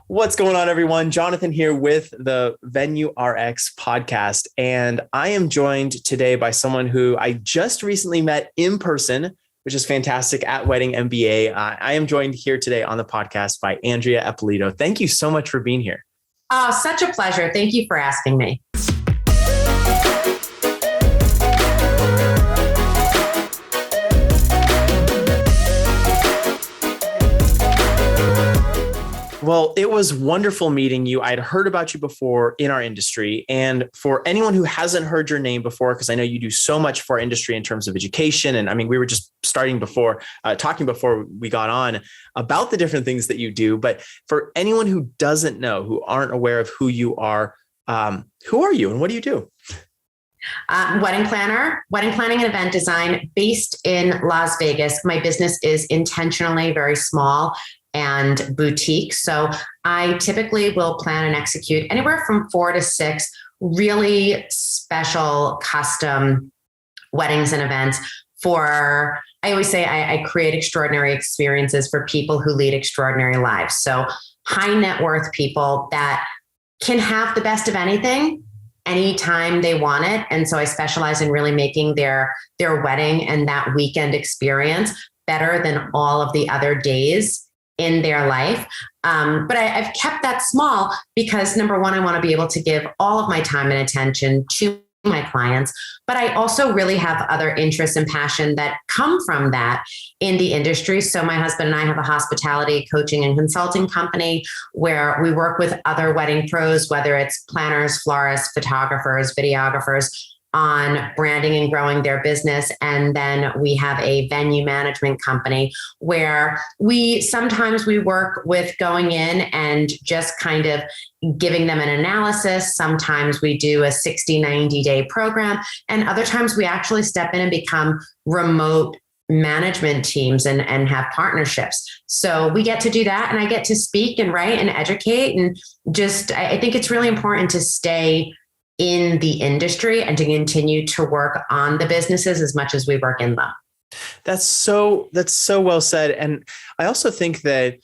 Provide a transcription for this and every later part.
What's going on, everyone? Jonathan here with the Venue RX podcast. And I am joined today by someone who I just recently met in person, which is fantastic, at Wedding MBA. I am joined here today on the podcast by Andrea Eppolito. Thank you so much for being here. Oh, such a pleasure. Thank you for asking me. Well, it was wonderful meeting you. I'd heard about you before in our industry. And for anyone who hasn't heard your name before, because I know you do so much for our industry in terms of education. And I mean, we were just talking before we got on about the different things that you do. But for anyone who doesn't know, who aren't aware of who you are, who are you and what do you do? Wedding planning and event design based in Las Vegas. My business is intentionally very small and boutique. So I typically will plan and execute anywhere from 4 to 6 really special custom weddings and events I always say I create extraordinary experiences for people who lead extraordinary lives. So high net worth people that can have the best of anything anytime they want it. And so I specialize in really making their wedding and that weekend experience better than all of the other days in their life. But I've kept that small because number one, I want to be able to give all of my time and attention to my clients, but I also really have other interests and passion that come from that in the industry. So my husband and I have a hospitality coaching and consulting company where we work with other wedding pros, whether it's planners, florists, photographers, videographers, on branding and growing their business. And then we have a venue management company where we sometimes work with going in and just kind of giving them an analysis. Sometimes we do a 60, 90-day program. And other times we actually step in and become remote management teams and have partnerships. So we get to do that. And I get to speak and write and educate. And I think it's really important to stay in the industry and to continue to work on the businesses as much as we work in them. That's so well said. And I also think that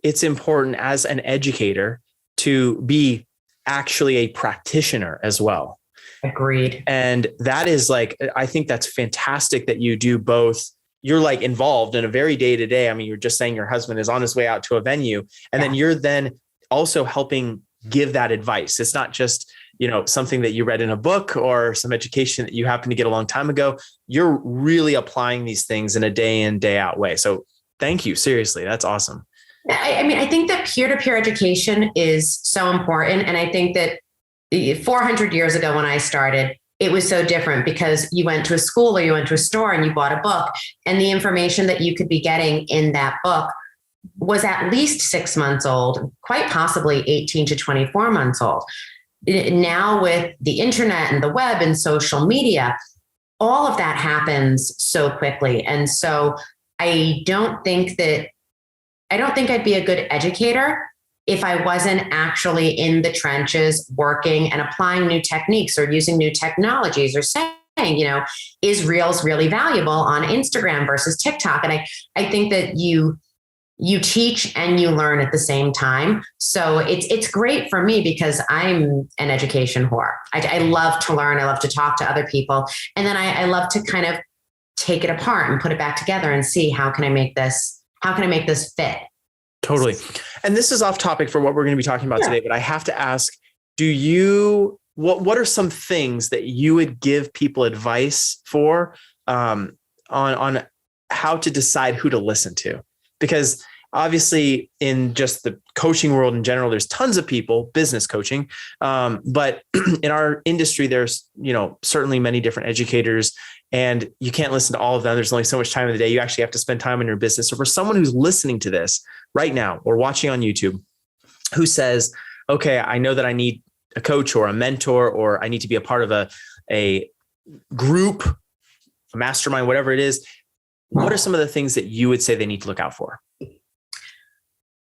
it's important as an educator to be actually a practitioner as well. Agreed. And that is I think that's fantastic that you do both. You're involved in a very day-to-day. I mean, you're just saying your husband is on his way out to a venue, and then you're then also helping give that advice. It's not just something that you read in a book or some education that you happen to get a long time ago. You're really applying these things in a day in, day out way. So thank you. Seriously, that's awesome. I think that peer-to-peer education is so important. And I think that 400 years ago when I started, it was so different because you went to a school or you went to a store and you bought a book, and the information that you could be getting in that book was at least 6 months old, quite possibly 18 to 24 months old. Now with the internet and the web and social media, all of that happens so quickly. And so I don't think I'd be a good educator if I wasn't actually in the trenches working and applying new techniques or using new technologies or saying, is Reels really valuable on Instagram versus TikTok? And I think that you teach and you learn at the same time. So it's great for me because I'm an education whore. I love to learn. I love to talk to other people. And then I love to kind of take it apart and put it back together and see how can I make this fit? Totally. And this is off topic for what we're going to be talking about today, but I have to ask, what are some things that you would give people advice for on how to decide who to listen to? Because obviously in just the coaching world in general, there's tons of people, business coaching. But in our industry, there's, certainly many different educators, and you can't listen to all of them. There's only so much time in the day. You actually have to spend time in your business. So for someone who's listening to this right now or watching on YouTube, who says, okay, I know that I need a coach or a mentor, or I need to be a part of a group, a mastermind, whatever it is, what are some of the things that you would say they need to look out for?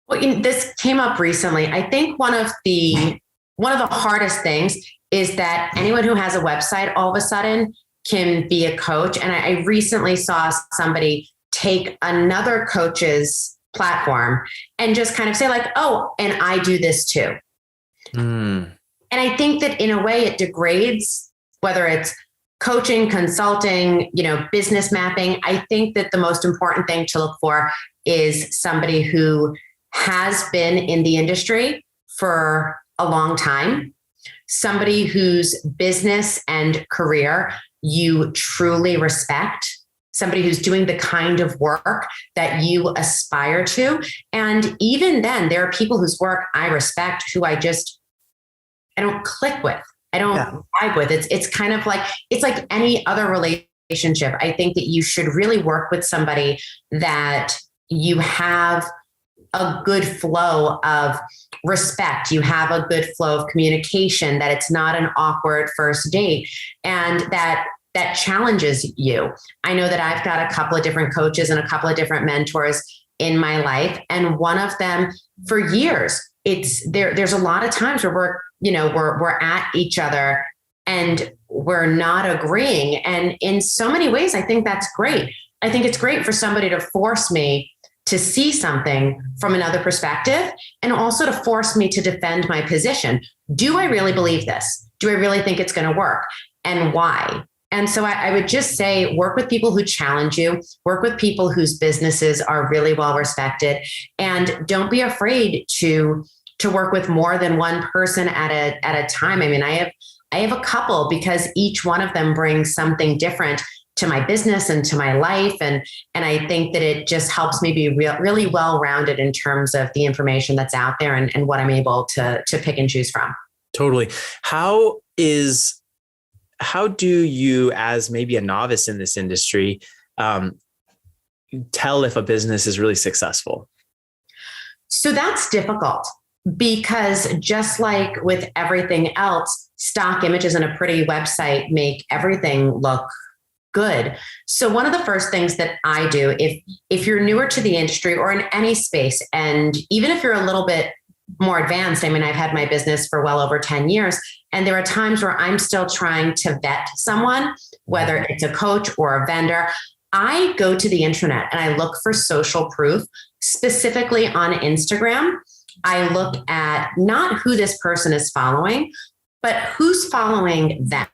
Well, this came up recently. I think one of the hardest things is that anyone who has a website all of a sudden can be a coach. And I recently saw somebody take another coach's platform and just kind of say like, oh, and I do this too. Mm. And I think that in a way it degrades, whether it's coaching, consulting, business mapping. I think that the most important thing to look for is somebody who has been in the industry for a long time, somebody whose business and career you truly respect, somebody who's doing the kind of work that you aspire to. And even then, there are people whose work I respect who I don't click with. I don't vibe with. It's kind of like, it's like any other relationship. I think that you should really work with somebody that you have a good flow of respect. You have a good flow of communication, that it's not an awkward first date, and that challenges you. I know that I've got a couple of different coaches and a couple of different mentors in my life. And one of them for years, there's a lot of times where we're at each other and we're not agreeing. And in so many ways, I think that's great. I think it's great for somebody to force me to see something from another perspective, and also to force me to defend my position. Do I really believe this? Do I really think it's going to work? And why? And so I would just say, work with people who challenge you, work with people whose businesses are really well respected, and don't be afraid to work with more than one person at a time. I mean, I have a couple, because each one of them brings something different to my business and to my life. And I think that it just helps me be really well-rounded in terms of the information that's out there and what I'm able to pick and choose from. Totally. How do you, as maybe a novice in this industry, tell if a business is really successful? So that's difficult, because just like with everything else, stock images and a pretty website make everything look good. So one of the first things that I do, if you're newer to the industry or in any space, and even if you're a little bit more advanced, I mean, I've had my business for well over 10 years, and there are times where I'm still trying to vet someone, whether it's a coach or a vendor. I go to the internet and I look for social proof, specifically on Instagram. I look at not who this person is following, but who's following them.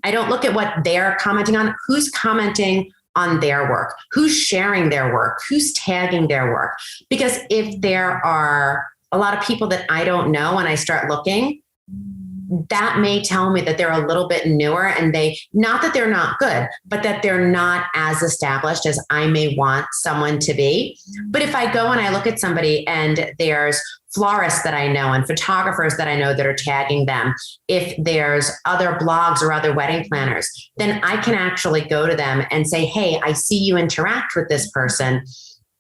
I don't look at what they're commenting on, who's commenting on their work, who's sharing their work, who's tagging their work. Because if there are a lot of people that I don't know and I start looking, that may tell me that they're a little bit newer, and not that they're not good, but that they're not as established as I may want someone to be. But if I go and I look at somebody and there's florists that I know and photographers that I know that are tagging them, if there's other blogs or other wedding planners, then I can actually go to them and say, hey, I see you interact with this person.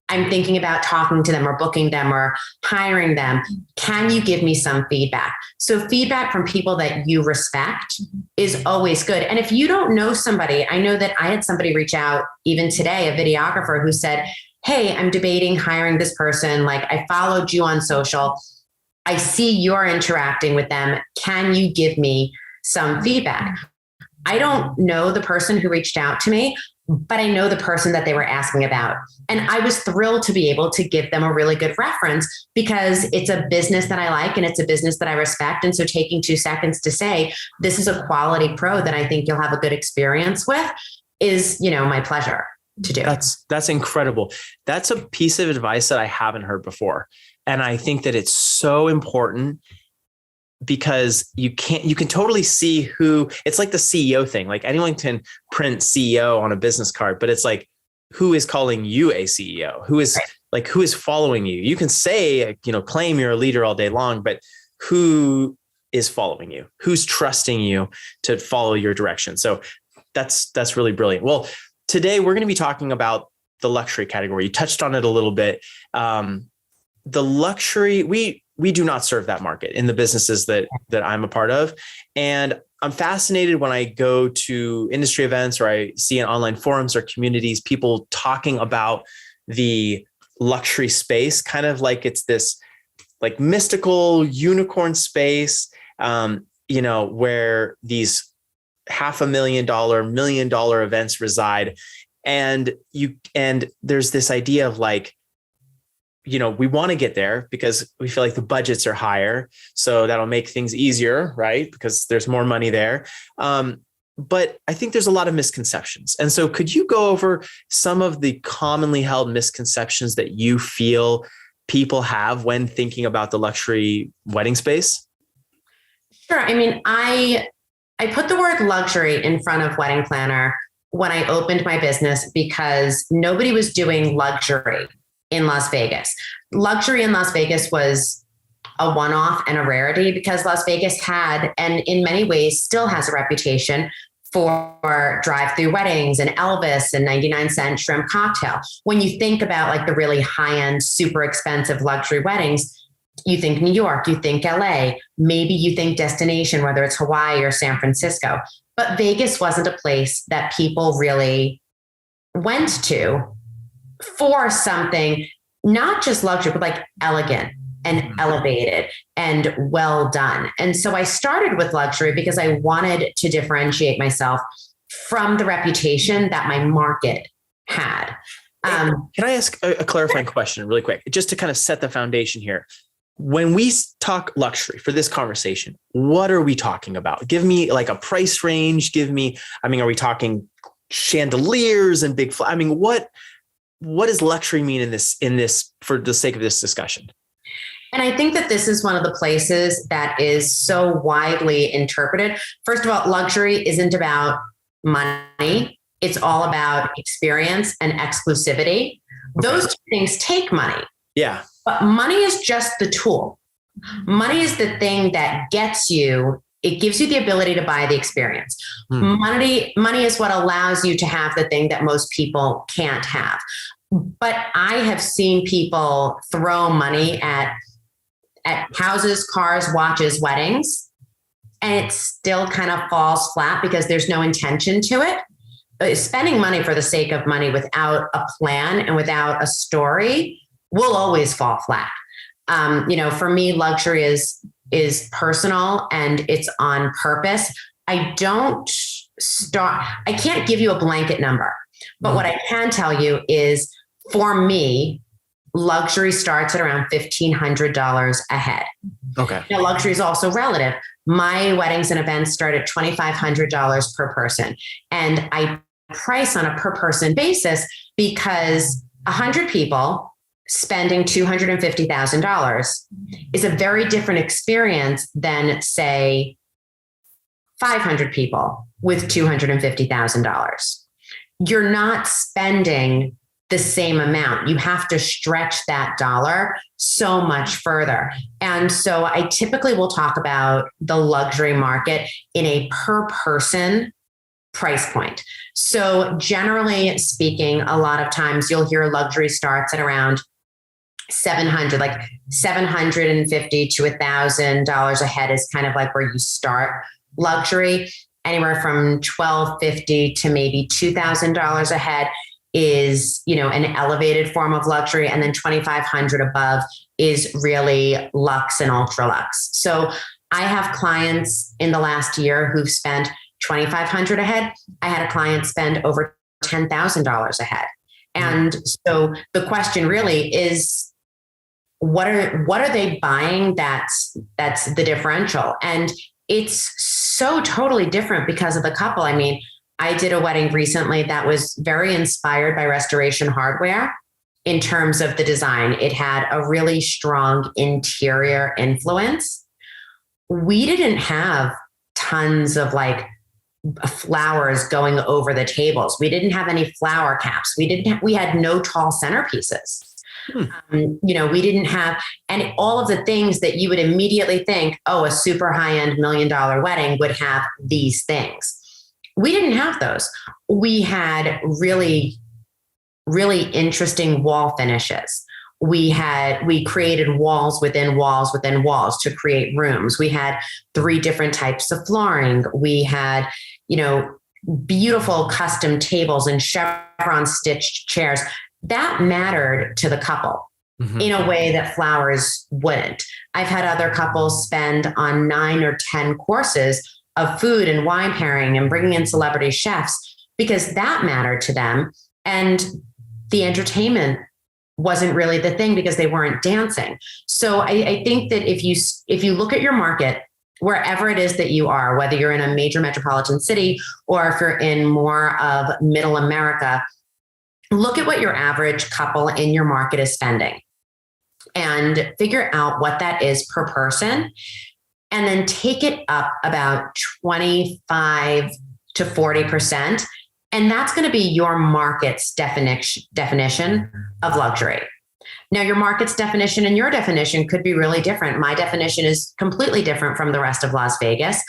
I'm thinking about talking to them or booking them or hiring them. Can you give me some feedback? So feedback from people that you respect is always good. And if you don't know somebody, I know that I had somebody reach out even today, a videographer, who said, hey, I'm debating hiring this person. Like, I followed you on social. I see you're interacting with them. Can you give me some feedback? I don't know the person who reached out to me, but I know the person that they were asking about. And I was thrilled to be able to give them a really good reference, because it's a business that I like and it's a business that I respect. And so taking 2 seconds to say, this is a quality pro that I think you'll have a good experience with is, my pleasure to do. That's incredible. That's a piece of advice that I haven't heard before. And I think that it's so important, because you can totally see who. It's like the CEO thing. Like, anyone can print CEO on a business card, but it's like, who is calling you a CEO? Who is who is following you? You can say, claim you're a leader all day long, but who is following you? Who's trusting you to follow your direction? So that's really brilliant. Well, today we're going to be talking about the luxury category. You touched on it a little bit. The luxury, we do not serve that market in the businesses that I'm a part of. And I'm fascinated when I go to industry events or I see in online forums or communities, people talking about the luxury space, kind of like it's this like mystical unicorn space, where these $500,000, $1 million events reside. And there's this idea of like, we want to get there because we feel like the budgets are higher. So that'll make things easier, right? Because there's more money there. But I think there's a lot of misconceptions. And so could you go over some of the commonly held misconceptions that you feel people have when thinking about the luxury wedding space? Sure. I mean, I put the word luxury in front of wedding planner when I opened my business because nobody was doing luxury in Las Vegas. Luxury in Las Vegas was a one-off and a rarity because Las Vegas had, and in many ways still has, a reputation for drive-through weddings and Elvis and 99-cent shrimp cocktail. When you think about like the really high-end, super expensive luxury weddings, you think New York, you think LA, maybe you think destination, whether it's Hawaii or San Francisco. But Vegas wasn't a place that people really went to for something, not just luxury, but like elegant and elevated and well done. And so I started with luxury because I wanted to differentiate myself from the reputation that my market had. Can I ask a clarifying question really quick, just to kind of set the foundation here? When we talk luxury for this conversation, what are we talking about? Give me like a price range. Are we talking chandeliers and big, what does luxury mean in this for the sake of this discussion? And I think that this is one of the places that is so widely interpreted. First of all, luxury isn't about money. It's all about experience and exclusivity. Okay. Those two things take money. Yeah. But money is just the tool. Money is the thing that gets you, it gives you the ability to buy the experience. Money is what allows you to have the thing that most people can't have. But I have seen people throw money at houses, cars, watches, weddings, and it still kind of falls flat because there's no intention to it. Spending money for the sake of money without a plan and without a story will always fall flat. For me, luxury is personal and it's on purpose. I can't give you a blanket number, but what I can tell you is, for me, luxury starts at around $1,500 a head. Okay. Now, luxury is also relative. My weddings and events start at $2,500 per person. And I price on a per person basis because 100 people spending $250,000 is a very different experience than, say, 500 people with $250,000. You're not spending the same amount. You have to stretch that dollar so much further. And so I typically will talk about the luxury market in a per person price point. So generally speaking, a lot of times you'll hear luxury starts at around $750 to $1,000 a head is kind of like where you start luxury. Anywhere from $1,250 to maybe $2,000 a head is, an elevated form of luxury. And then $2,500 above is really luxe and ultra luxe. So I have clients in the last year who've spent $2,500 a head. I had a client spend over $10,000 a head. And so the question really is, what are they buying? That's the differential. And it's so totally different because of the couple. I mean, I did a wedding recently that was very inspired by restoration hardware in terms of the design. It had a really strong interior influence. We didn't have tons of like flowers going over the tables. We didn't have any flower caps. We had no tall centerpieces. We didn't have, and all of the things that you would immediately think, oh, a super high-end $1 million wedding would have these things. We didn't have those. We had really, really interesting wall finishes. We created walls within walls within walls to create rooms. We had 3 different types of flooring. We had, beautiful custom tables and chevron stitched chairs. That mattered to the couple in a way that flowers wouldn't. I've had other couples spend on 9 or 10 courses of food and wine pairing and bringing in celebrity chefs because that mattered to them. And the entertainment wasn't really the thing because they weren't dancing. So I think that if you look at your market, wherever it is that you are, whether you're in a major metropolitan city or if you're in more of middle America, look at what your average couple in your market is spending and figure out what that is per person. And then take it up about 25 to 40%. And that's going to be your market's definition of luxury. Now, your market's definition and your definition could be really different. My definition is completely different from the rest of Las Vegas,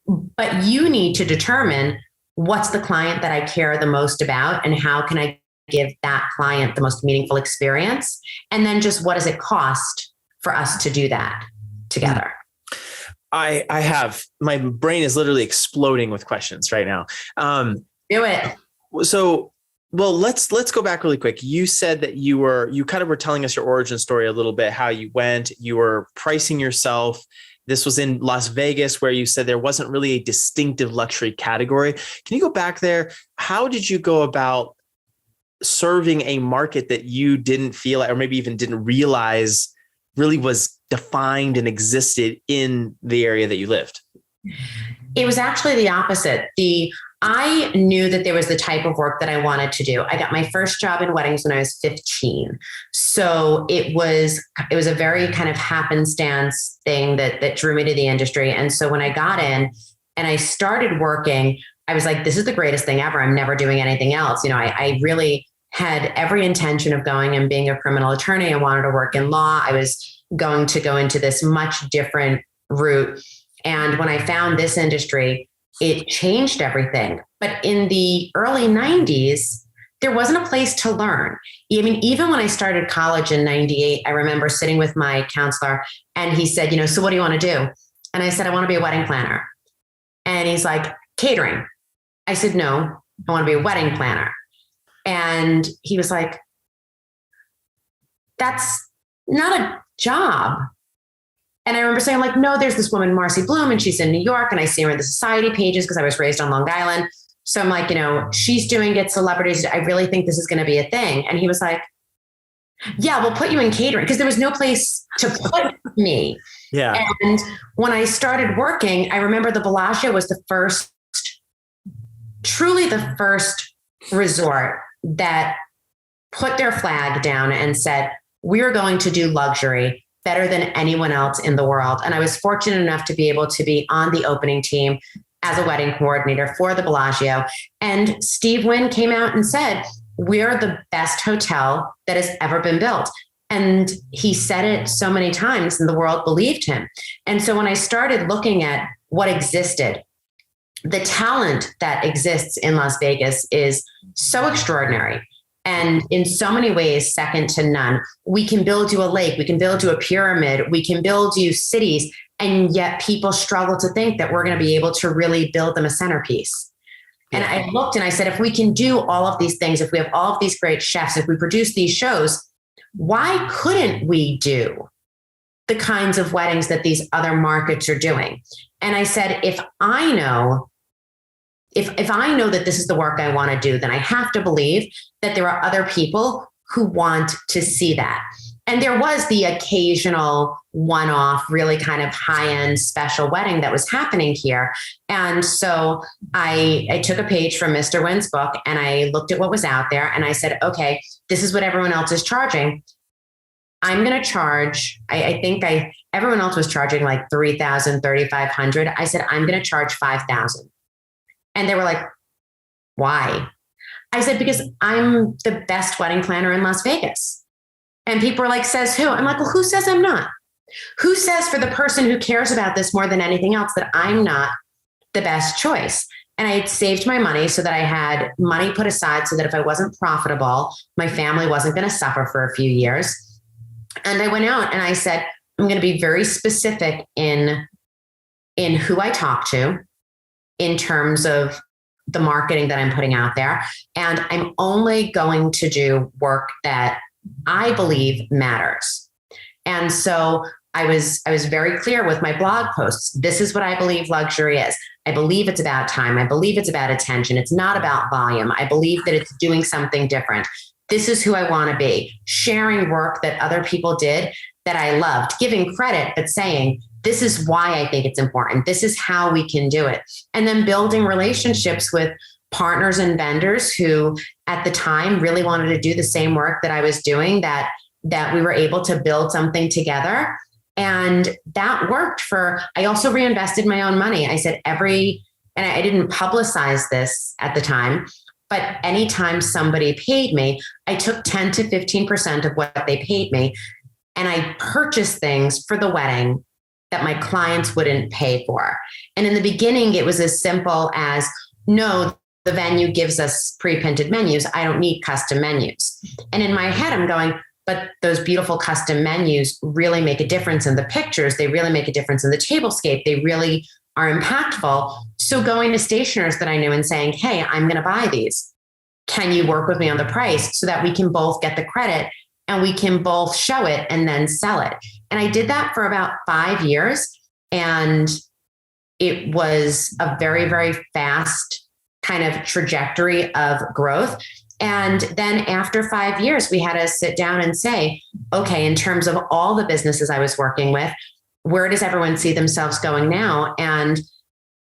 but you need to determine what's the client that I care the most about and how can I give that client the most meaningful experience? And then just what does it cost for us to do that together? I have, my brain is literally exploding with questions right now. Do it. So, well, let's go back really quick. You said that you kind of were telling us your origin story a little bit, how you went, you were pricing yourself. This was in Las Vegas where you said there wasn't really a distinctive luxury category. Can you go back there? How did you go about serving a market that you didn't feel or maybe even didn't realize really was defined and existed in the area that you lived? It was actually the opposite. I knew that there was the type of work that I wanted to do. I got my first job in weddings when I was 15. So it was a very kind of happenstance thing that drew me to the industry. And so when I got in and I started working, I was like, this is the greatest thing ever. I'm never doing anything else. I really had every intention of going and being a criminal attorney. I wanted to work in law. I was going to go into this much different route. And when I found this industry, it changed everything. But in the early 90s, there wasn't a place to learn. I mean, even when I started college in 98, I remember sitting with my counselor and he said, so what do you want to do? And I said, I want to be a wedding planner. And he's like, catering. I said, no, I want to be a wedding planner. And he was like, that's not a job. And I remember saying like, no, there's this woman, Marcy Bloom, and she's in New York and I see her in the society pages because I was raised on Long Island. So I'm like, she's doing it, celebrities. I really think this is going to be a thing. And he was like, yeah, we'll put you in catering because there was no place to put me. Yeah. And when I started working, I remember the Bellagio was truly the first resort that put their flag down and said, we're going to do luxury better than anyone else in the world. And I was fortunate enough to be able to be on the opening team as a wedding coordinator for the Bellagio. And Steve Wynn came out and said, we're the best hotel that has ever been built. And he said it so many times and the world believed him. And so when I started looking at what existed, the talent that exists in Las Vegas is so extraordinary. And in so many ways, second to none. We can build you a lake. We can build you a pyramid. We can build you cities. And yet people struggle to think that we're going to be able to really build them a centerpiece. And I looked and I said, if we can do all of these things, if we have all of these great chefs, if we produce these shows, why couldn't we do the kinds of weddings that these other markets are doing? And I said, if I know that this is the work I want to do, then I have to believe that there are other people who want to see that. And there was the occasional one-off, really kind of high-end special wedding that was happening here. And so I took a page from Mr. Wynn's book and I looked at what was out there and I said, okay, this is what everyone else is charging. I'm going to charge, everyone else was charging like $3,000, $3,500. I said, I'm going to charge $5,000. And they were like, why? I said, because I'm the best wedding planner in Las Vegas. And people were like, says who? I'm like, well, who says I'm not? Who says for the person who cares about this more than anything else that I'm not the best choice? And I had saved my money so that I had money put aside so that if I wasn't profitable, my family wasn't going to suffer for a few years. And I went out and I said, I'm going to be very specific in who I talk to, in terms of the marketing that I'm putting out there. And I'm only going to do work that I believe matters. And so I was very clear with my blog posts. This is what I believe luxury is. I believe it's about time. I believe it's about attention. It's not about volume. I believe that it's doing something different. this is who I want to be, sharing work that other people did that I loved, giving credit, but saying, this is why I think it's important. This is how we can do it. And then building relationships with partners and vendors who at the time really wanted to do the same work that I was doing, that we were able to build something together. And that worked I also reinvested my own money. I said and I didn't publicize this at the time, but anytime somebody paid me, I took 10 to 15% of what they paid me. And I purchased things for the wedding that my clients wouldn't pay for. And in the beginning, it was as simple as, no, the venue gives us pre-printed menus. I don't need custom menus. And in my head, I'm going, but those beautiful custom menus really make a difference in the pictures. They really make a difference in the tablescape. They really are impactful. So going to stationers that I knew and saying, hey, I'm going to buy these. Can you work with me on the price so that we can both get the credit and we can both show it and then sell it? And I did that for about 5 years. And it was a very, very fast kind of trajectory of growth. And then after 5 years, we had to sit down and say, okay, in terms of all the businesses I was working with, where does everyone see themselves going now? And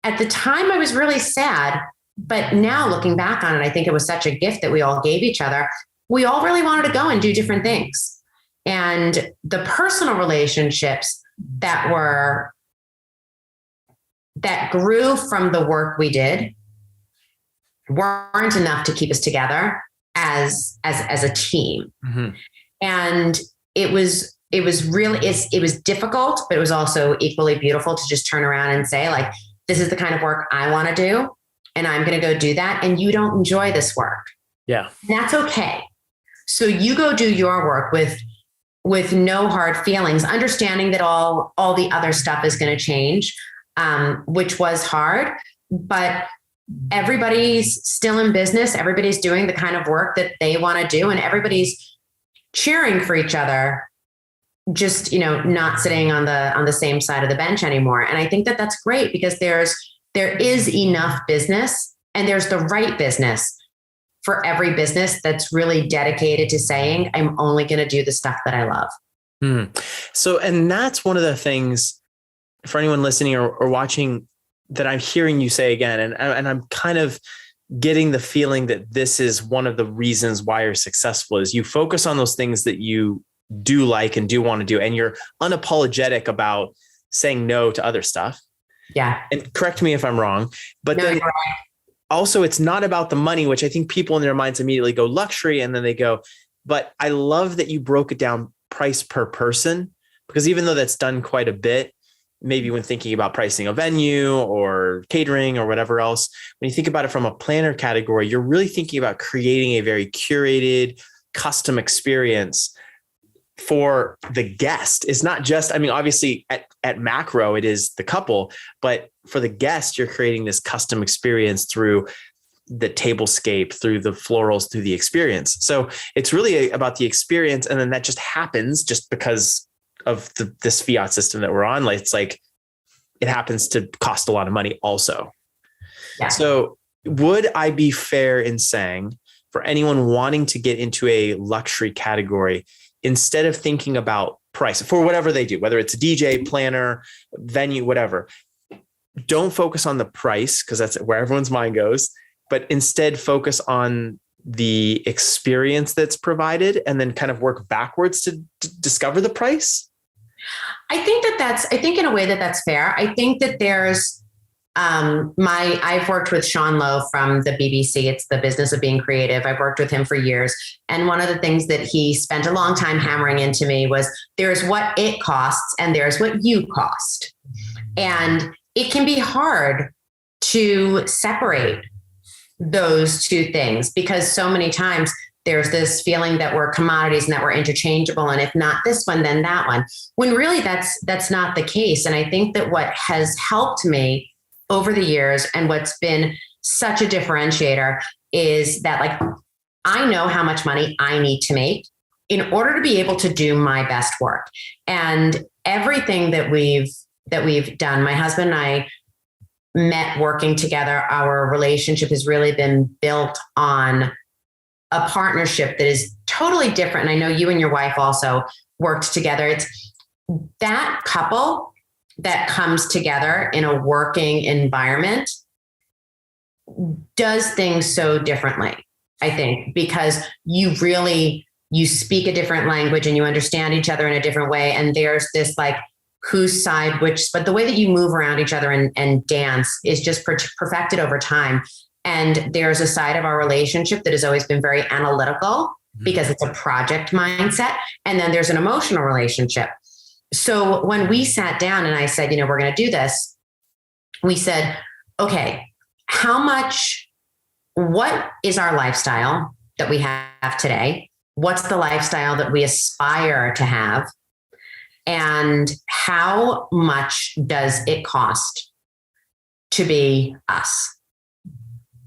at the time I was really sad, but now looking back on it, I think it was such a gift that we all gave each other. We all really wanted to go and do different things. And the personal relationships that grew from the work we did weren't enough to keep us together as a team. Mm-hmm. And it was difficult, but it was also equally beautiful to just turn around and say, like, this is the kind of work I want to do, and I'm going to go do that. And you don't enjoy this work. Yeah. And that's okay. So you go do your work with no hard feelings, understanding that all the other stuff is going to change, which was hard, but everybody's still in business. Everybody's doing the kind of work that they want to do, and everybody's cheering for each other, just, not sitting on the same side of the bench anymore. And I think that that's great, because there is enough business, and there's the right business for every business that's really dedicated to saying, I'm only going to do the stuff that I love. So, and that's one of the things for anyone listening or watching that I'm hearing you say again, and I'm kind of getting the feeling that this is one of the reasons why you're successful, is you focus on those things that you do like and do want to do, and you're unapologetic about saying no to other stuff. Yeah. And correct me if I'm wrong, but then also it's not about the money, which I think people in their minds immediately go luxury, and then they go, but I love that you broke it down price per person, because even though that's done quite a bit, maybe when thinking about pricing a venue or catering or whatever else, when you think about it from a planner category, you're really thinking about creating a very curated, custom experience for the guest. It's not just, obviously at macro, it is the couple, but for the guest, you're creating this custom experience through the tablescape, through the florals, through the experience. So it's really about the experience. And then that just happens just because of this fiat system that we're on. Like, it's like, it happens to cost a lot of money also. Yeah. So would I be fair in saying, for anyone wanting to get into a luxury category, instead of thinking about price for whatever they do, whether it's a DJ, planner, venue, whatever, don't focus on the price, because that's where everyone's mind goes, but instead focus on the experience that's provided, and then kind of work backwards to discover the price? I think in a way that's fair. I think that there's, I've worked with Sean Lowe from the BBC. It's The Business of Being Creative. I've worked with him for years. And one of the things that he spent a long time hammering into me was, there's what it costs and there's what you cost. And it can be hard to separate those two things, because so many times there's this feeling that we're commodities and that we're interchangeable. And if not this one, then that one, when really that's not the case. And I think that what has helped me over the years, and what's been such a differentiator, is that, like, I know how much money I need to make in order to be able to do my best work. And everything that we've done, my husband and I met working together. Our relationship has really been built on a partnership that is totally different. And I know you and your wife also worked together. It's that couple that comes together in a working environment does things so differently, I think, because you speak a different language and you understand each other in a different way. And there's this like whose side which, but the way that you move around each other and dance is just perfected over time. And there's a side of our relationship that has always been very analytical because it's a project mindset. And then there's an emotional relationship. So when we sat down and I said, we're going to do this, we said, okay, what is our lifestyle that we have today? What's the lifestyle that we aspire to have? And how much does it cost to be us?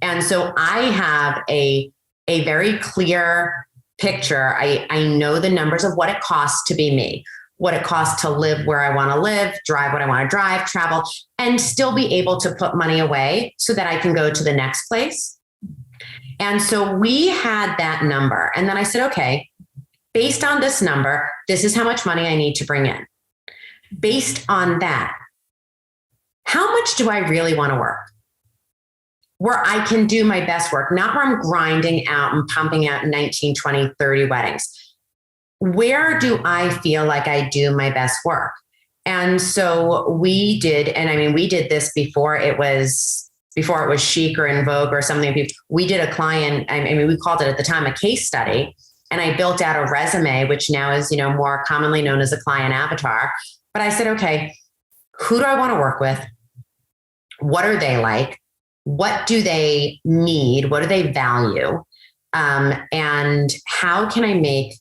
And so I have a very clear picture. I know the numbers of what it costs to be me, what it costs to live where I want to live, drive what I want to drive, travel, and still be able to put money away so that I can go to the next place. And so we had that number. And then I said, okay, based on this number, this is how much money I need to bring in. Based on that, how much do I really want to work? Where I can do my best work, not where I'm grinding out and pumping out 19, 20, 30 weddings. Where do I feel like I do my best work? And so we did, we did this before it was chic or in vogue or something. We did a client, we called it at the time a case study, and I built out a resume, which now is, more commonly known as a client avatar. But I said, okay, who do I want to work with? What are they like? What do they need? What do they value? And how can I make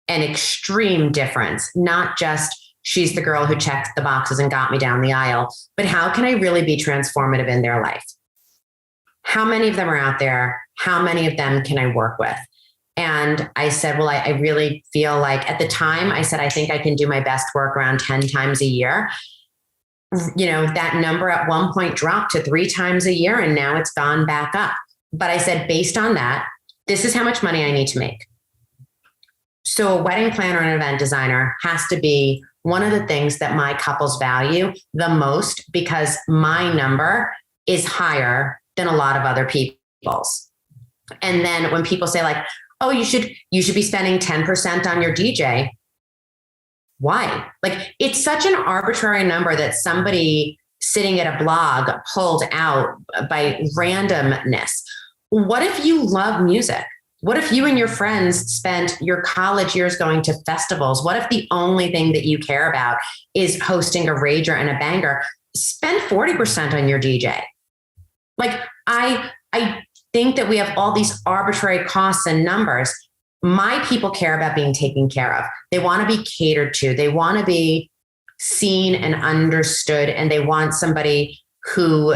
an extreme difference? Not just she's the girl who checked the boxes and got me down the aisle, but how can I really be transformative in their life? How many of them are out there? How many of them can I work with? And I said, well, I really feel like at the time I said, I think I can do my best work around 10 times a year. That number at one point dropped to 3 times a year, and now it's gone back up. But I said, based on that, this is how much money I need to make. So a wedding planner and event designer has to be one of the things that my couples value the most, because my number is higher than a lot of other people's. And then when people say like, oh, you should be spending 10% on your DJ. Why? Like, it's such an arbitrary number that somebody sitting at a blog pulled out by randomness. What if you love music? What if you and your friends spent your college years going to festivals? What if the only thing that you care about is hosting a rager and a banger? Spend 40% on your DJ. Like, I think that we have all these arbitrary costs and numbers. My people care about being taken care of. They want to be catered to. They want to be seen and understood. And they want somebody who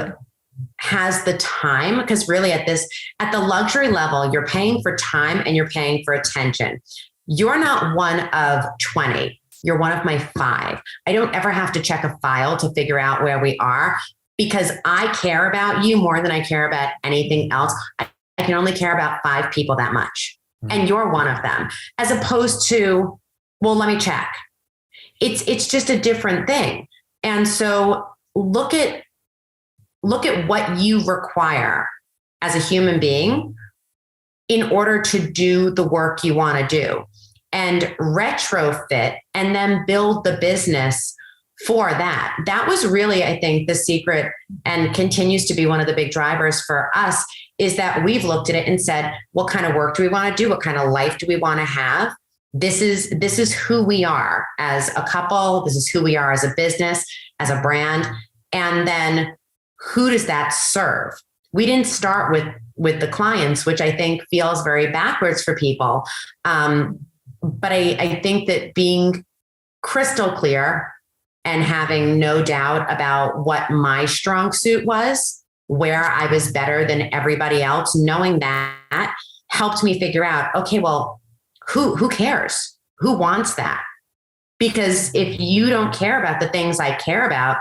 has the time, because really at the luxury level, you're paying for time and you're paying for attention. You're not one of 20. You're one of my 5. I don't ever have to check a file to figure out where we are, because I care about you more than I care about anything else. I can only care about 5 people that much. And you're one of them, as opposed to, well, let me check. It's just a different thing. And so look at what you require as a human being in order to do the work you want to do, and retrofit and then build the business for that. That was really, I think, the secret, and continues to be one of the big drivers for us, is that we've looked at it and said, what kind of work do we want to do? What kind of life do we want to have? This is who we are as a couple. This is who we are as a business, as a brand. And then who does that serve? We didn't start with the clients, which I think feels very backwards for people. But I think that being crystal clear and having no doubt about what my strong suit was, where I was better than everybody else, knowing that helped me figure out, okay, well, who cares? Who wants that? Because if you don't care about the things I care about,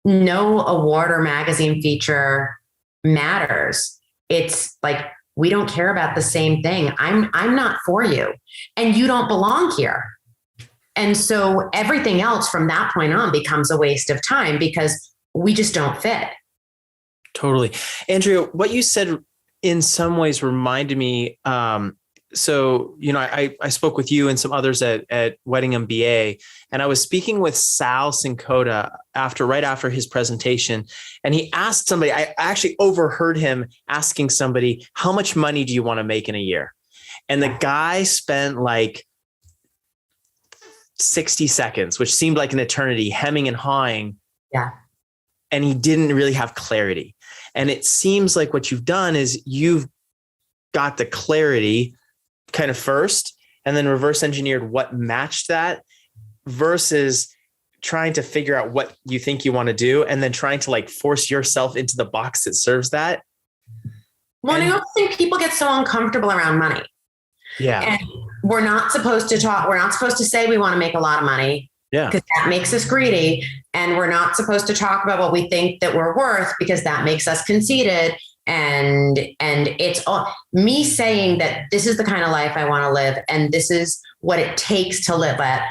no award or magazine feature matters. It's like we don't care about the same thing. I'm not for you, and you don't belong here. And so everything else from that point on becomes a waste of time because we just don't fit. Totally. Andrea, what you said in some ways reminded me. So, I spoke with you and some others at Wedding MBA, and I was speaking with Sal Sincota right after his presentation. And he asked somebody, I actually overheard him asking somebody, how much money do you want to make in a year? And the guy spent like 60 seconds, which seemed like an eternity, hemming and hawing. Yeah. And he didn't really have clarity. And it seems like what you've done is you've got the clarity kind of first, and then reverse engineered what matched that versus trying to figure out what you think you want to do and then trying to like force yourself into the box that serves that. Well, I also think people get so uncomfortable around money. Yeah. And we're not supposed to talk. We're not supposed to say we want to make a lot of money. Yeah. Because that makes us greedy. And we're not supposed to talk about what we think that we're worth because that makes us conceited. And it's all me saying that this is the kind of life I want to live and this is what it takes to live it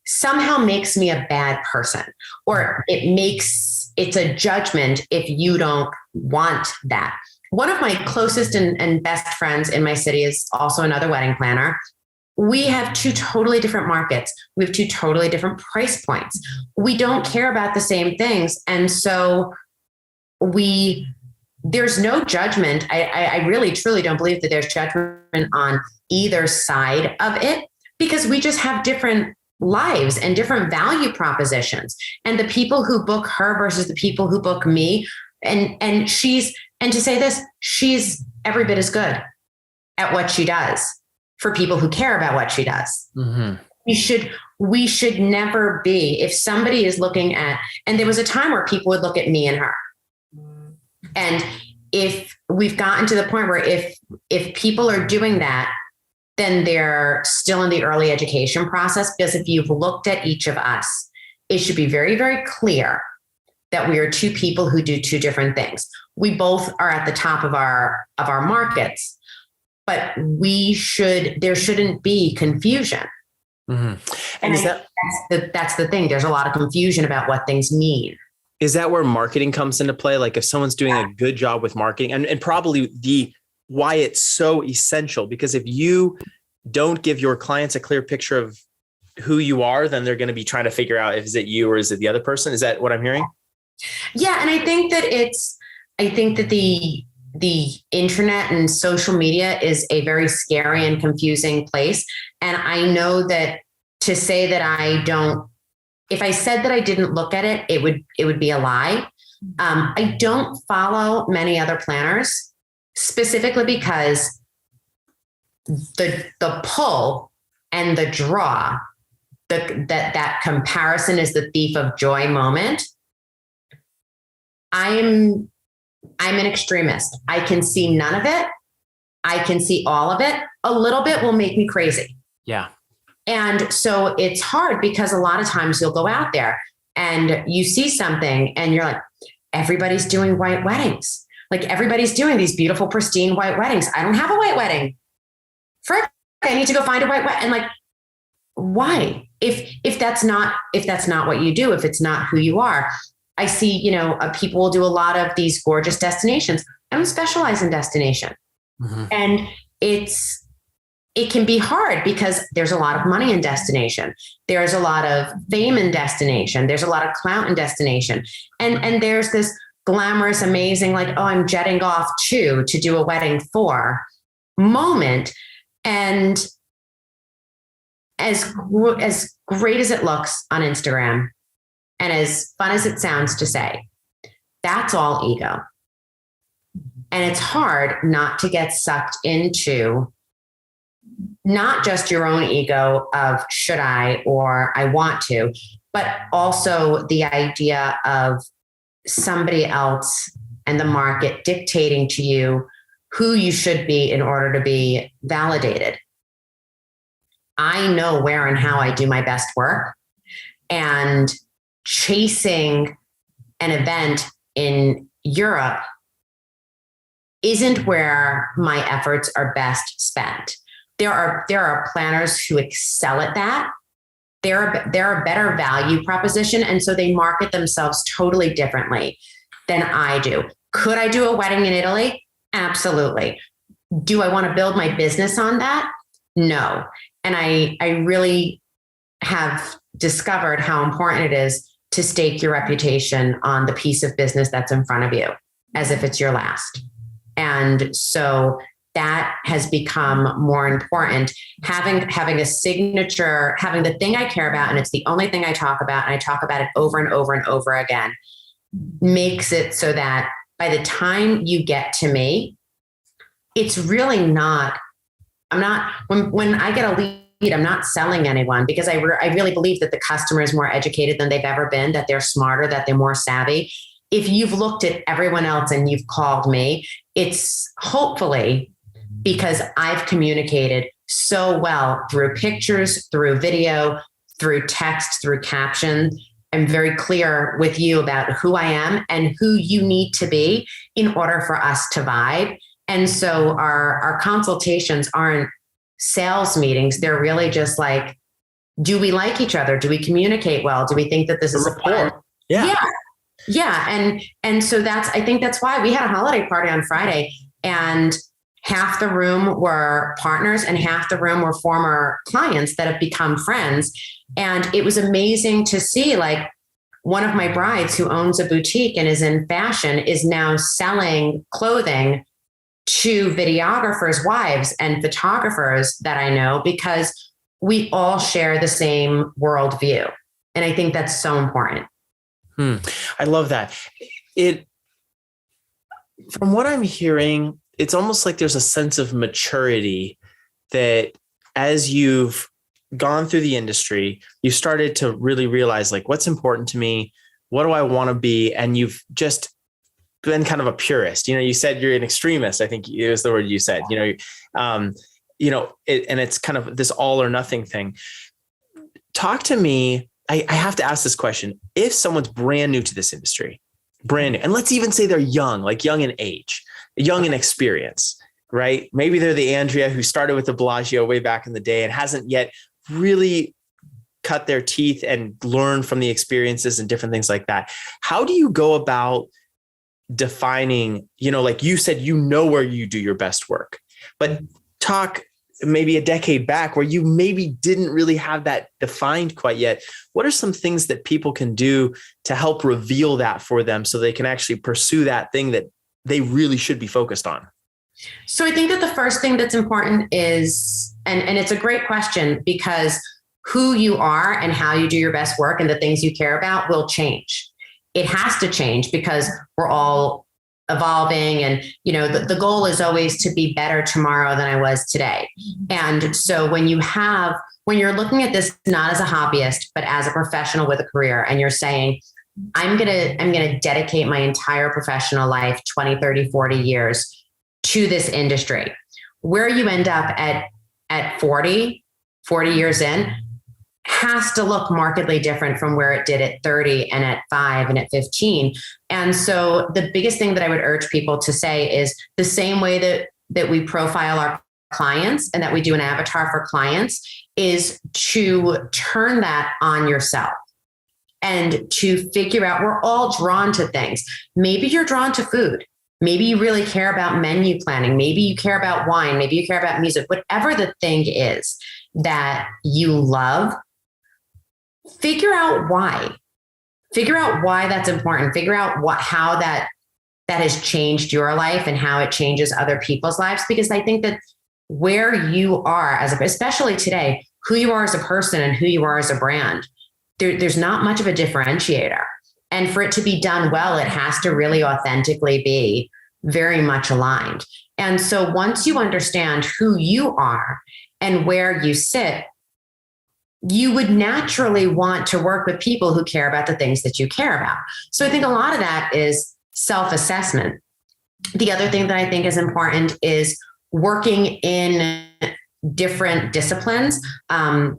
somehow makes me a bad person, or it's a judgment if you don't want that. One of my closest and best friends in my city is also another wedding planner. We have two totally different markets. We have two totally different price points. We don't care about the same things. And so there's no judgment. I really, truly don't believe that there's judgment on either side of it because we just have different lives and different value propositions. And the people who book her versus the people who book me, and to say this, she's every bit as good at what she does for people who care about what she does. Mm-hmm. We should never be, if somebody is looking at, and there was a time where people would look at me and her. And if we've gotten to the point where if people are doing that, then they're still in the early education process, because if you've looked at each of us, it should be very, very clear that we are two people who do two different things. We both are at the top of our markets, but there shouldn't be confusion. Mm-hmm. And that's the thing. There's a lot of confusion about what things mean. Is that where marketing comes into play? Like if someone's doing a good job with marketing and probably why it's so essential, because if you don't give your clients a clear picture of who you are, then they're going to be trying to figure out if is it you or is it the other person? Is that what I'm hearing? Yeah. And I think that the internet and social media is a very scary and confusing place. And I know that to say that if I said that I didn't look at it, it would be a lie. I don't follow many other planners specifically because the pull and the draw, that comparison is the thief of joy moment. I'm an extremist. I can see none of it. I can see all of it. A little bit will make me crazy. Yeah. And so it's hard because a lot of times you'll go out there and you see something and you're like, everybody's doing white weddings. Like everybody's doing these beautiful, pristine white weddings. I don't have a white wedding. Frick, I need to go find a white wedding. And like, why? If that's not what you do, if it's not who you are. I see, people will do a lot of these gorgeous destinations. I don't specialize in destination. Mm-hmm. And it can be hard because there's a lot of money in destination. There's a lot of fame in destination. There's a lot of clout in destination. And there's this glamorous, amazing, like, oh, I'm jetting off to do a wedding for moment. And as great as it looks on Instagram and as fun as it sounds to say, that's all ego. And it's hard not to get sucked into not just your own ego of should I or I want to, but also the idea of somebody else and the market dictating to you who you should be in order to be validated. I know where and how I do my best work, and chasing an event in Europe isn't where my efforts are best spent. There are planners who excel at that. They're a better value proposition. And so they market themselves totally differently than I do. Could I do a wedding in Italy? Absolutely. Do I want to build my business on that? No. And I really have discovered how important it is to stake your reputation on the piece of business that's in front of you as if it's your last. And so that has become more important. Having a signature, having the thing I care about, and it's the only thing I talk about, and I talk about it over and over and over again, makes it so that by the time you get to me, it's really not, when I get a lead, I'm not selling anyone, because I really believe that the customer is more educated than they've ever been, that they're smarter, that they're more savvy. If you've looked at everyone else and you've called me, it's hopefully because I've communicated so well through pictures, through video, through text, through caption. I'm very clear with you about who I am and who you need to be in order for us to vibe. And so our consultations aren't sales meetings. They're really just like, do we like each other? Do we communicate well? Do we think that this is a rapport? Yeah. And so I think that's why we had a holiday party on Friday, and half the room were partners and half the room were former clients that have become friends. And it was amazing to see, like, one of my brides who owns a boutique and is in fashion is now selling clothing to videographers' wives and photographers that I know, because we all share the same worldview. And I think that's so important. I love that. From what I'm hearing, it's almost like there's a sense of maturity that as you've gone through the industry, you started to really realize, like, what's important to me? What do I want to be? And you've just been kind of a purist. You said you're an extremist. I think it was the word you said, and it's kind of this all or nothing thing. Talk to me. I have to ask this question. If someone's brand new to this industry, brand new, and let's even say they're young in age, young in experience, right? Maybe they're the Andrea who started with the Bellagio way back in the day and hasn't yet really cut their teeth and learned from the experiences and different things like that. How do you go about defining, like you said, where you do your best work, but talk maybe a decade back where you maybe didn't really have that defined quite yet. What are some things that people can do to help reveal that for them so they can actually pursue that thing that they really should be focused on? So I think that the first thing that's important is, and it's a great question, because who you are and how you do your best work and the things you care about will change. It has to change because we're all evolving, and the goal is always to be better tomorrow than I was today. And so when you're looking at this not as a hobbyist but as a professional with a career, and you're saying, I'm going to dedicate my entire professional life, 20, 30, 40 years to this industry, where you end up at 40 years in has to look markedly different from where it did at 30 and at 5 and at 15. And so the biggest thing that I would urge people to say is the same way that we profile our clients and that we do an avatar for clients is to turn that on yourself and to figure out, we're all drawn to things. Maybe you're drawn to food. Maybe you really care about menu planning. Maybe you care about wine. Maybe you care about music. Whatever the thing is that you love, figure out why. Figure out why that's important. Figure out how that has changed your life and how it changes other people's lives. Because I think that where you are especially today, who you are as a person and who you are as a brand, there's not much of a differentiator. And for it to be done well, it has to really authentically be very much aligned. And so once you understand who you are and where you sit, you would naturally want to work with people who care about the things that you care about. So I think a lot of that is self-assessment. The other thing that I think is important is working in different disciplines. I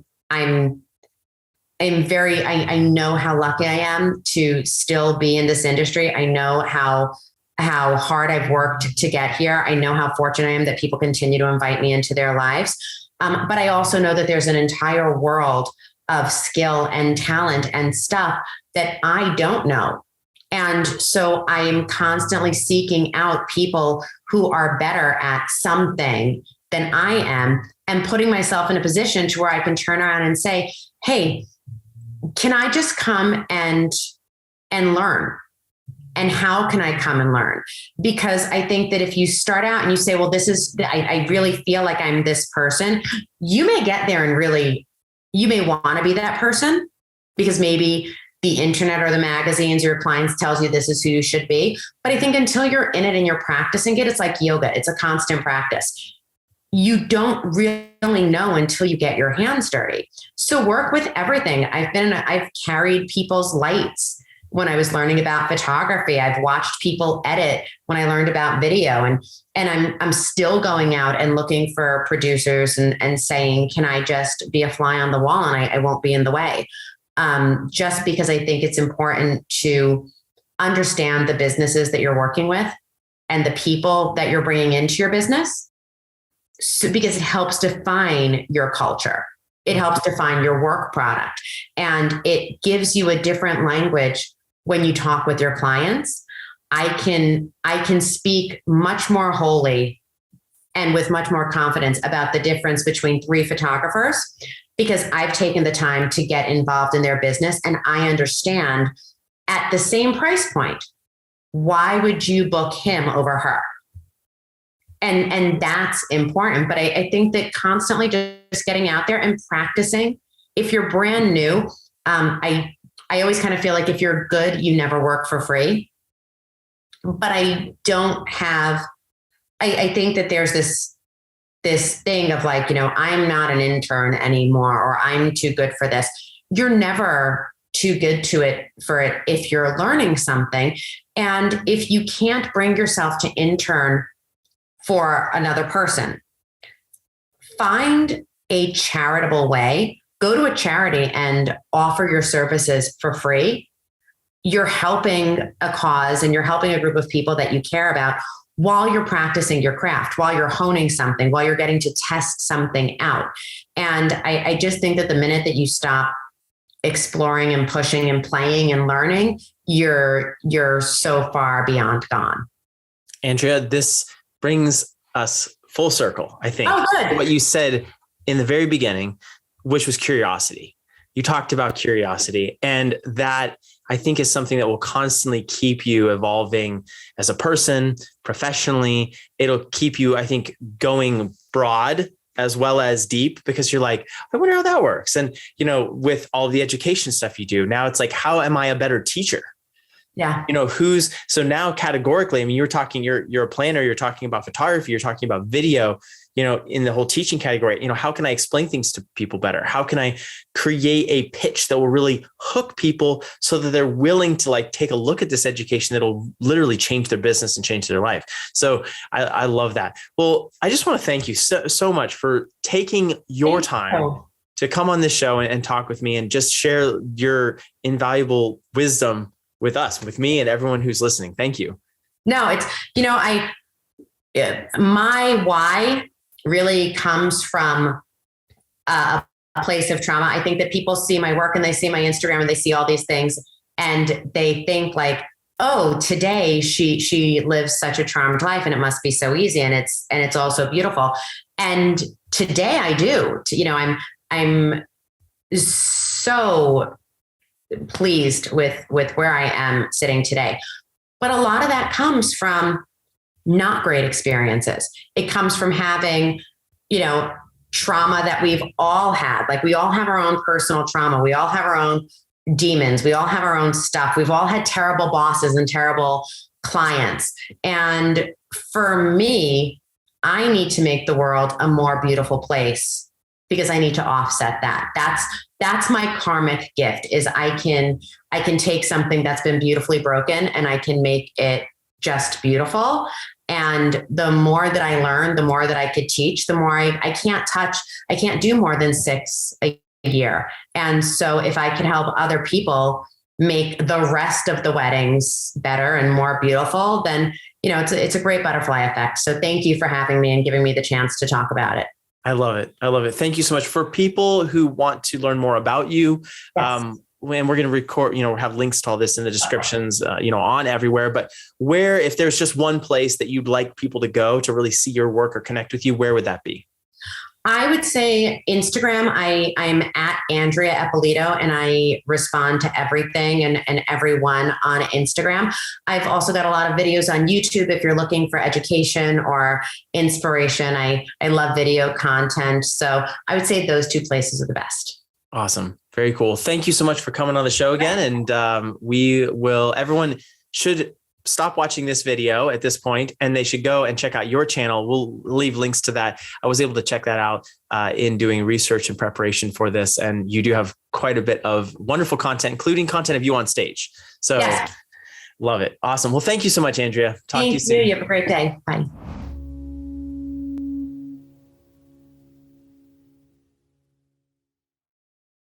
know how lucky I am to still be in this industry. I know how how hard I've worked to get here. I know how fortunate I am that people continue to invite me into their lives. But I also know that there's an entire world of skill and talent and stuff that I don't know. And so I am constantly seeking out people who are better at something than I am and putting myself in a position to where I can turn around and say, hey, can I just come and learn? And how can I come and learn? Because I think that if you start out and you say, well, I really feel like I'm this person, you may get there and really, you may want to be that person because maybe the internet or the magazines, your clients tells you this is who you should be. But I think until you're in it and you're practicing it, it's like yoga. It's a constant practice. You don't really know until you get your hands dirty. So work with everything. I've carried people's lights when I was learning about photography. I've watched people edit when I learned about video, and I'm still going out and looking for producers and saying, can I just be a fly on the wall and I won't be in the way? Just because I think it's important to understand the businesses that you're working with and the people that you're bringing into your business. So, because it helps define your culture. It helps define your work product, and it gives you a different language when you talk with your clients. I can speak much more wholly and with much more confidence about the difference between 3 photographers because I've taken the time to get involved in their business and I understand at the same price point, why would you book him over her? And that's important. But I think that constantly just getting out there and practicing. If you're brand new, I always kind of feel like if you're good, you never work for free. But I think that there's this thing of like, I'm not an intern anymore, or I'm too good for this. You're never too good for it if you're learning something. And if you can't bring yourself to intern for another person, find a charitable way. Go to a charity and offer your services for free. You're helping a cause and you're helping a group of people that you care about while you're practicing your craft, while you're honing something, while you're getting to test something out. And I just think that the minute that you stop exploring and pushing and playing and learning, you're so far beyond gone. Andrea, this brings us full circle, I think. Oh, good. What you said in the very beginning, which was curiosity. You talked about curiosity, and that I think is something that will constantly keep you evolving as a person, professionally. It'll keep you, I think, going broad as well as deep, because you're like, I wonder how that works. And, with all the education stuff you do now, it's like, how am I a better teacher? Yeah. So now categorically, I mean, you're a planner, you're talking about photography, you're talking about video, in the whole teaching category, how can I explain things to people better? How can I create a pitch that will really hook people so that they're willing to take a look at this education that'll literally change their business and change their life? So I love that. Well, I just want to thank you so much for taking your time to come on this show and talk with me and just share your invaluable wisdom with us, with me and everyone who's listening. Thank you. No, it's, my why really comes from a place of trauma. I think that people see my work and they see my Instagram and they see all these things and they think like, oh, today she lives such a charmed life and it must be so easy. And it's also beautiful. And today I do, I'm so pleased with where I am sitting today. But a lot of that comes from not great experiences. It comes from having, trauma that we've all had. Like we all have our own personal trauma. We all have our own demons. We all have our own stuff. We've all had terrible bosses and terrible clients. And for me, I need to make the world a more beautiful place because I need to offset that. That's my karmic gift is I can take something that's been beautifully broken and I can make it just beautiful. And the more that I learn, the more that I could teach, the more I can't do more than 6 a year. And so if I could help other people make the rest of the weddings better and more beautiful, then, it's a great butterfly effect. So thank you for having me and giving me the chance to talk about it. I love it. I love it. Thank you so much. For people who want to learn more about you, Yes. when we're going to record, have links to all this in the descriptions, on everywhere, but if there's just one place that you'd like people to go to really see your work or connect with you, where would that be? I would say Instagram. I'm at Andrea Eppolito, and I respond to everything and everyone on Instagram. I've also got a lot of videos on YouTube if you're looking for education or inspiration. I love video content. So I would say those two places are the best. Awesome. Very cool. Thank you so much for coming on the show again. And everyone should stop watching this video at this point, and they should go and check out your channel. We'll leave links to that. I was able to check that out in doing research and preparation for this. And you do have quite a bit of wonderful content, including content of you on stage. So yes. Love it. Awesome. Well, thank you so much, Andrea. Talk to you soon. You have a great day. Bye.